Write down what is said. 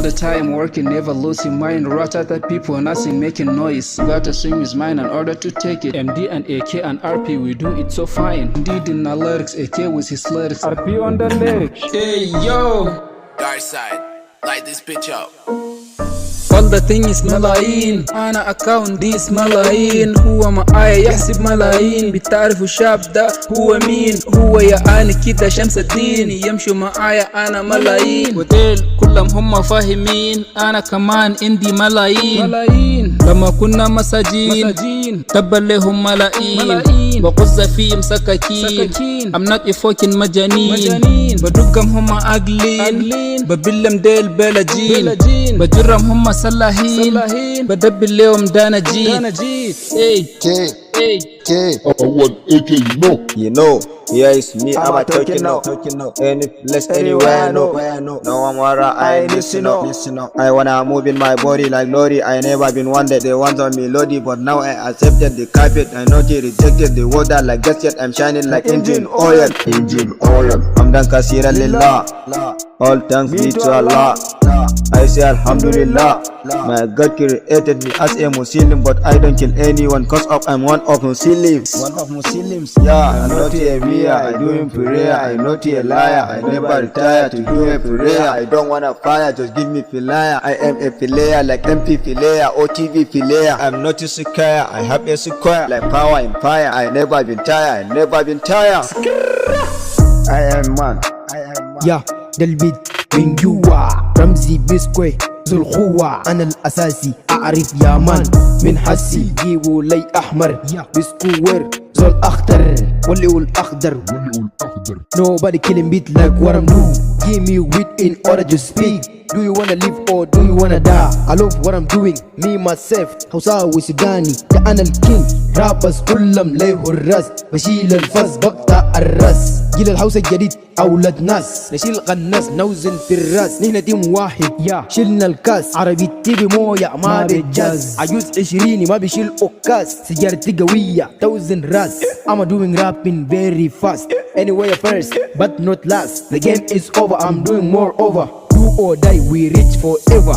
the time working, never losing mind. Ratata people, nothing making noise. Gotta swing his mind in order to take it. MD and AK and RP, we do it so fine. Indeed in the lyrics, AK with his lyrics, RP on the lyrics. Hey yo, Dark side, light this bitch up. all the thing is ملايين. أنا account ديس ملايين. هو معايا يحسب ملايين. بتعرفوا الشاب ده هو مين؟ هو يا أنا كده شمس الدين. يمشوا معايا أنا ملايين. وديل كلهم هم فاهمين. أنا كمان عندي ملايين. لما كنا مساجين تبا لهم ملايين. بقص فيهم سكاكين. I'm not a fucking مجانين. بدقهم هم عاقلين. ببلم ديل بلاجين. بجرم هم سلاحين. بدبل لهم دانجين. أول AK You know, here is me, I'm a talking now. Any place, anywhere, no. No one wanna, I listen up. I wanna move in my body like Lodi. I never been wanted, they want on me Lodi. But now I accepted the carpet. I know they rejected the water like gas, yet I'm shining like engine oil. I'm done kasira lillah. All thanks be to Allah. I say Alhamdulillah. My God created me as a Muslim, but I don't kill anyone cause of I'm one of Muslims. Yeah, I'm not a liar, I do in prayer. I'm not a liar, I never retire to do a prayer. I don't wanna fire, just give me filaya. I am a filaya like MP filaya, OTV filaya. I'm not a sequoia, I have a sequoia like power in fire. I never been tired, I am man. يا ده البيت من جوا رمزي بسكوي ذو القوة أنا الأساسي أعرف يا مان من حسي جيبوا لي أحمر بسكوير ذو الأخضر واللي هو الأخضر Nobody killing beat like what I'm doing. Give me wit in order to speak. Do you wanna live or do you wanna die? I love what I'm doing, me myself حوساوي سوداني ده أنا الكينج. رابرز كلهم ليه الراس بشيل الفاس بقطع الراس. جيل الحوسة الجديد أولاد ناس نشيل قناص نوزن في الراس. نحن تيم واحد شلنا الكاس. عربي تيجي موية ما بيجاز. عجوز 20 ما بيشيل أوكاس. سيارتي قوية توزن راس. I'm doing rapping very fast. Anyway first but not last. The game is over, I'm doing more over. Do or die, we reach forever.